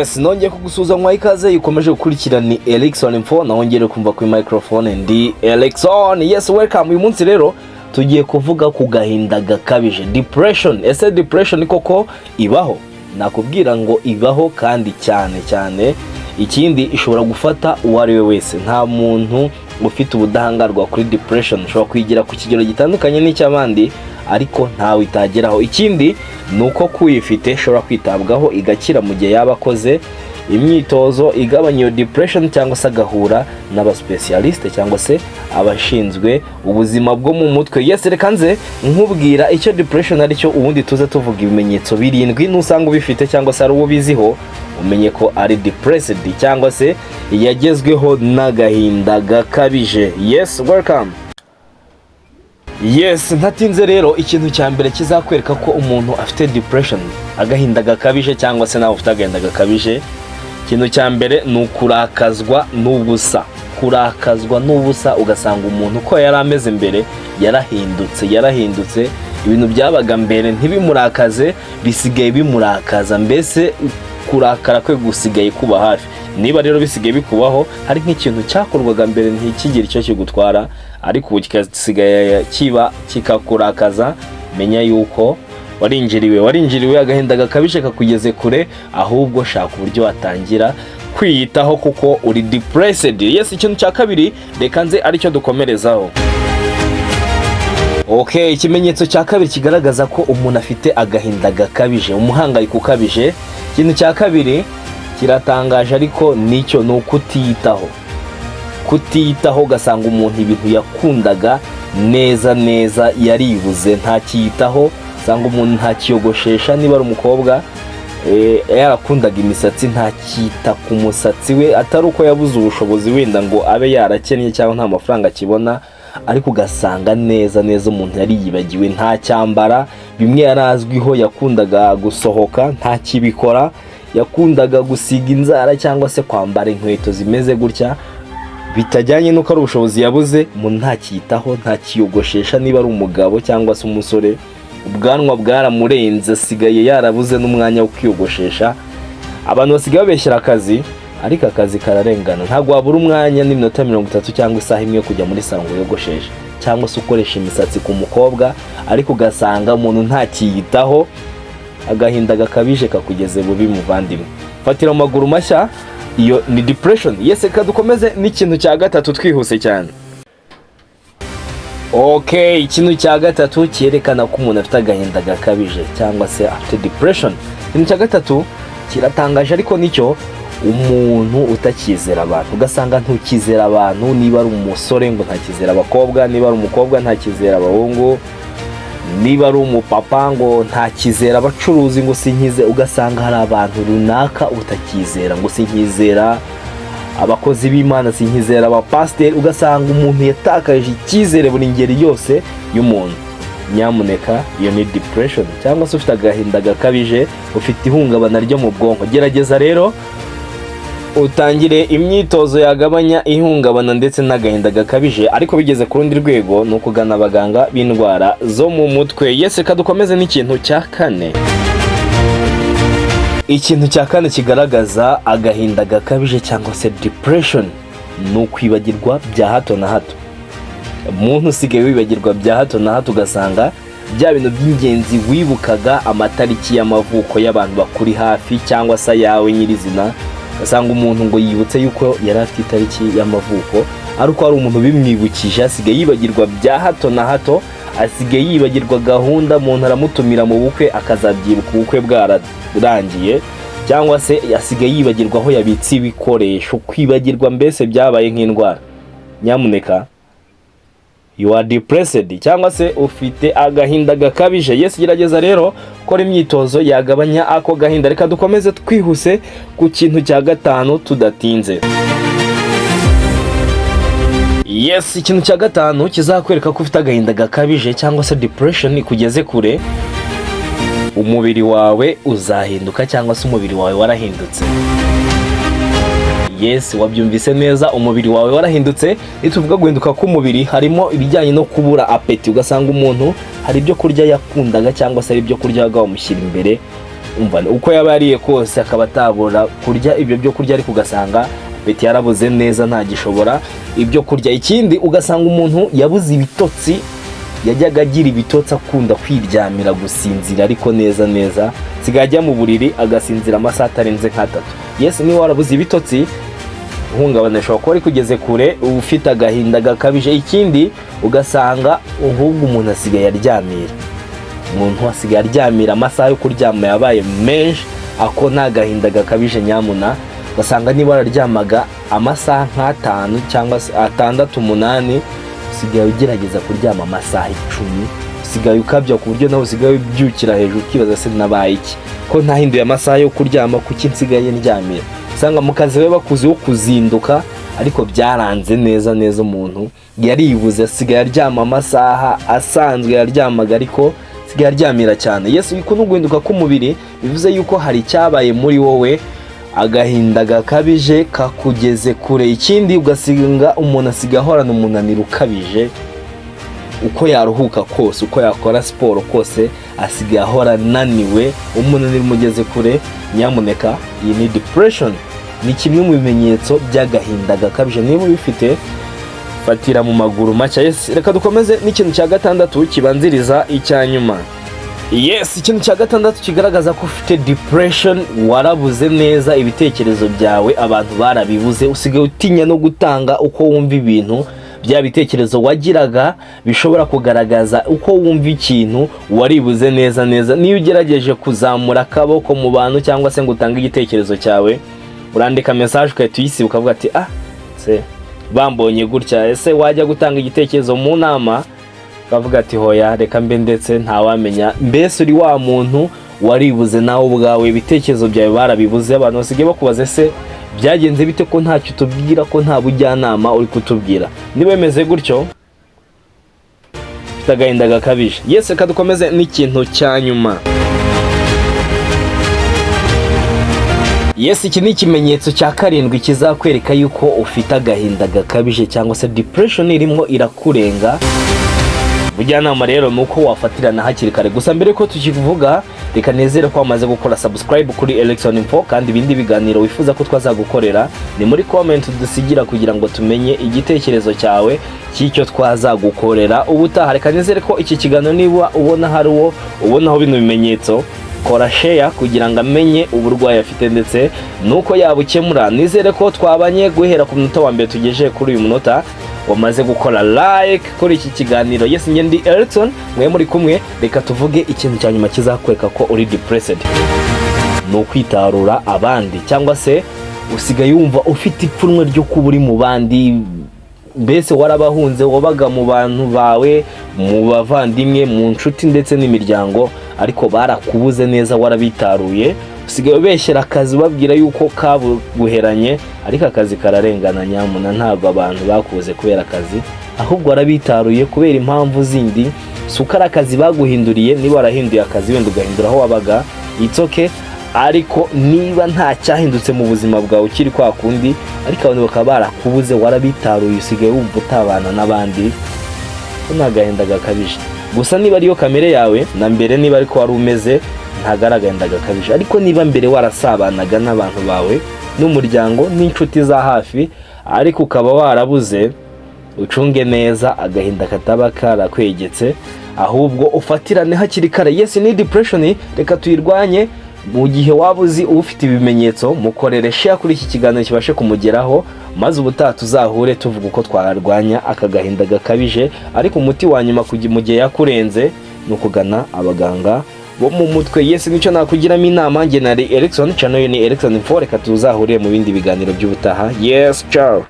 Yes, nongeye kugusuza mwa ikaze ikomeje gukurikira ni Erikson Info, nongeye kumva kuri microphone ndi Erikson. Yes, welcome. Uyu munsi rero tugiye kuvuga ku gahinda gakabije, depression. Ese depression koko ibaho? Nakubwira ngo ibaho kandi cyane. Ikindi ishobora gufata uwari we wese. Nta muntu ufite ubudahangarwa kuri depression ushobora kwigira ku kigero gitandukanye n'icy'abandi, ariko ntawe itageraho. Ikindi nuko kuyifite ishobora kwitabwaho igakira mu gihe yaba akoze imyitozo igabanya iyo depression, cyangwa se agahura n'aba specialist cyangwa se abashinzwe ubuzima bwo mu mutwe. Yes, reka nze nkubwira icyo depression ari cyo, ubundi tuze tuvuga ibimenyetso birindwi nusanga ubifite cyangwa se ari uwo biziho umenye ko ari depressed cyangwa se yagezweho n'agahinda gakabije. Yes, welcome. Yes, ntatinze rero ikintu cya mbere kizakwereka ko umuntu afite depression, agahinda gakabije cyangwa se nawe ufite agahinda gakabije, ikintu cya mbere ni ukurakazwa n'ubusa. Kurakazwa n'ubusa, ugasanga umuntu ko yari ameze mbere yarahindutse, ibintu byabaga mbere ntibimurakaze bisigaye bimurakaza, mbese kurakara kwe gusigaye kuba hafi. Niba rero bisigaye bikubaho, hari nk'ikintu cyakorwaga mbere ntikigire icyo kigutwara, ariko ubu kigasigaye kiba kikakurakaza, menya yuko warinjiriwe agahinda gakabije kakugeze kure, ahubwo shaka uburyo watangira kwiyitaho kuko uri depressed. Yes, ikintu cya kabiri reka nze aricyo dukomerezaho. Okay, ikimenyetso cya kabiri kigaragaza ko umuntu afite agahinda gakabije, umuhangayiko ukabije. Ikintu cya kabiri kiratangaje ariko nicyo ni kutiyitaho, ugasanga umuntu ibintu yakundaga neza yaribuze, ntakiyitaho. Usanga umuntu ntakiyogoshesha, niba ari umukobwa yarakundaga imisatsi ntakita ku musatsi we, atari uko yabuze ubushobozi wenda ngo abe yarakennye cyangwa nta mafaranga akibona, ariko ugasanga neza umuntu yari yibagiwe, nta cyambara bimwe yarazwiho, yakundaga gusohoka ntakibikora, yakundaga gusiga inzara cyangwa se kwambara inkweto zimeze gutya bitajyanye nuko ari ubushobozi yabuze. Umuntu ntakiyitaho, ntakiyogoshesha, niba ari umugabo cyangwa se umusore ubwanwa bwaramurenze, asigaye yarabuze n'umwanya wo kwiyogoshesha. Abantu basigaye babeshyira akazi, ariko akazi kararengana. Ntabwo wabura umwanya n'iminota 30 cyangwa isaha imwe kujya muri salon yogoshesha, cyangwa se ukoresha imisatsi ku mukobwa, ariko ugasanga umuntu ntakiyitaho. Agahinda gakabije kakugeze bubi muvandimwe, fatira amaguru mashya, iyo ni depression. Yes, reka dukomeze n'ikintu cya gatatu twihuse cyane. Okay, ikintu cya gatatu cyerekana ko umuntu afite agahinda gakabije cyangwa se afite depression. Ikintu cya gatatu kiratangaje ariko nicyo, umuntu utakizera abantu. Ugasanga ntukizera abantu, niba ari umusore ngo ntakizera abakobwa, niba ari umukobwa ntakizera abahungu, niba ari umupapa ngo ntakizera abacuruzi ngo sinkize. Ugasanga hari abantu runaka utakizera, ngo sinkizera abakozi b'Imana, sinkizera abapasiteri. Ugasanga umuntu yatakaje icyizere buri ngeri yose y'umuntu. Nyamuneka, iyo ni depression cyangwa se ufite agahinda gakabije, ufite ihungabana ryo mu bwonko. Gerageza rero utangire imyitozo yagabanya ihungabana ndetse n'agahinda gakabije, ariko bigeze ku rundi rwego ni ukugana abaganga b'indwara zo mu mutwe. Yes, reka dukomeze n'ikintu cya kane. Ikintu cya kane kigaragaza agahinda gakabije cyangwa se depression ni ukwibagirwa bya hato na hato. Umuntu usigaye wibagirwa bya hato na hato, ugasanga bya bintu by'ingenzi wibukaga, amatariki y'amavuko y'abantu bakuri hafi cyangwa se yawe nyirizina. Ugasanga umuntu ngo yibutse yuko yari afite itariki y'amavuko, ariko hari umuntu bimwibukije, asigaye yibagirwa bya hato na hato, asigaye yibagirwa gahunda. Umuntu aramutumira mu bukwe akazabyibuka ubukwe bwararangiye, cyangwa se asigaye yibagirwa aho yabitse ibikoresho. Kwibagirwa mbese byabaye nk'indwara. Nyamuneka, you are depressed cyangwa se ufite agahinda gakabije. Yes, gerageza rero ukora imyitozo yagabanya ako gahinda. Reka dukomeze twihuse ku kintu cya gatanu tudatinze. Yes, ikintu cya gatanu kizakwereka ko ufite agahinda gakabije cyangwa se depression ikugeze kure. Umubiri wawe uzahinduka cyangwa se umubiri wawe warahindutse. Yes, wabyumvise neza, umubiri wawe warahindutse. Ituvuga guhinduka k'umubiri harimo ibijyanye no kubura apeti. Ugasanga umuntu hari ibyo kurya yakundaga cyangwa se ari ibyo kurya bamushyira imbere, umva uko yaba yariye kose akaba atabura kurya ibyo byo kurya, ariko ugasanga apeti yarabuze neza ntagishobora ibyo kurya. Ikindi ugasanga umuntu yabuze ibitotsi, yajyaga agira ibitotsi akunda kwiryamira gusinzira, ariko neza sigaye ajya mu buriri agasinzira amasaha atarenze nk'3. Yes, niba warabuze ibitotsi uhungabana ushobora kuba ari kugeze kure, ufite agahinda gakabije. Ikindi ugasanga ahubwo umuntu asigaye aryamira, umuntu asigaye aryamira amasaha yo kuryama yabaye menshi, ako nta gahinda gakabije nyamuna. Ugasanga niba wararyamaga amasaha nk'5 cyangwa 6, 8, usigaye ugerageza kuryama amasaha 10, usigaye ukabya ku buryo nawe usigaye ubyukira hejuru ukibaza se nabaye iki, ko ntahinduye amasaha yo kuryama, kuki nsigaye ndyamira. Usanga mu kazi we bakuze wo kuzinduka, ariko byaranze neza umuntu yaribuze, asigaye aryama amasaha asanzwe yaryamaga, ariko asigaye aryamira cyane. Yesu yuko n'uguhinduka k'umubiri bivuze yuko hari icyabaye muri wowe, agahinda gakabije kakugeze kure. Ikindi ugasinga umuntu asigaye ahorana umunaniro ukabije, uko yaruhuka kose, uko yakora siporo kose asigaye ahora naniwe, umunaniro umugeze kure. Nyamuneka iyi ni depression, ni kimwe mu bimenyetso by'agahinda gakabije. Niba ubifite fatira mu maguru macya. Yes, reka dukomeze n'ikintu cya 6 kibanziriza icyanyuma. Yes, ikintu cya 6 kigaragaza ko ufite depression, warabuze neza ibitekerezo byawe, abantu barabibuze, usigaye utinya no gutanga uko wumva ibintu. Bya bitekerezo wagiraga bishobora kugaragaza uko wumva ikintu waribuze neza. Niyo ugerageje kuzamura akaboko mu bantu cyangwa se ngo utange igitekerezo cyawe, urandika message ukahita uyisiba ukavuga ati se bambonye gutya. Ese wajya gutanga igitekerezo mu nama ukavuga ati hoya reka mbe, ndetse ntawamenya. Mbese uri wa muntu waribuze nawe ubwawe, ibitekerezo byawe barabibuze. Abantu basigaye bakubaza se byagenze bite ko ntacyo tubwira, ko nta bujyanama uri kutubwira. Niba bimeze gutyo ufite agahinda gakabije. Yes, reka dukomeze n'ikintu cya nyuma. Yes, iki ni ikimenyetso cya 7 kizakwereka yuko ufite agahinda gakabije cyangwa se depression irimo irakurenga. Bujyanama rero nuko wafatirana hakiri kare. Gusa mbere ko tukivuga, reka nezere ko wamaze gukora subscribe kuri Erikson Info, kandi ibindi biganiro wifuza ko twazagukorera ni muri comment dusigira kugira ngo tumenye igitekerezo cyawe cy'icyo twazagukorera ubutaha. Reka nezere ko iki kiganiro niba ubona hari uwo ubonaho bino bimenyetso, kora share kugira ngo amenye uburwayi afite ndetse nuko yabukemura. Nizere ko twabanye guhera ku munota wa mbere tugejeje kuri uyu munota, wamaze gukora like kuri iki kiganiro. Yes, njye ndi Erikson, mwe muri kumwe. Reka tuvuge ikintu cya nyuma kizakwereka ko uri depressed. No kwitarura abandi, cyangwa se usigaye wumva ufite ipfunwe ryo kuba uri mu bandi. Mbese warabahunze, wabaga mu bantu bawe, mu bavandimwe, mu nshuti ndetse n'imiryango, ariko barakubuze neza, warabitaruye. Usigaye ubeshyera akazi babwira yuko kabuguheranye, ariko akazi kararengana nyamuna. Ntabwo abantu bakuze kubera akazi, ahubwo warabitaruye kubera impamvu zindi. Suka ari akazi baguhinduriye. Niba warahinduye akazi wenda ugahindura aho wabaga, it's okay, ariko niba nta cyahindutse mu buzima bwawe ukiri kwa kundi, ariko abantu bakaba barakubuze, warabitaruye, usigaye wumva utabana n'abandi, nta gahinda gakabije. Gusa niba ariyo kamere yawe na mbere, niba ariko wari umeze, ntagaragahinda gakabije. Ariko niba mbere warasabanaga n'abantu bawe n'umuryango n'inshuti za hafi, ariko ukaba warabuze, ucunge neza agahinda kataba karakwegetse, ahubwo ufatirane hakiri kare. Yes, ni depression, reka tuyirwanye. Mu gihe wabuzi ufite ibimenyetso, mukorere share kuri iki kiganiro kibashe kumugeraho, maze ubutaha tuzahure tuvuga uko twararwanya aka gahinda gakabije. Ariko umuti wa nyuma mu gihe yakurenze ni ukugana abaganga bo mu mutwe. Yes, nicyo nakugiramo inama. Njye nari Erikson, channel ni Erikson Info. Reka tuzahure mu bindi biganiro by'ubutaha. Yes, ciao.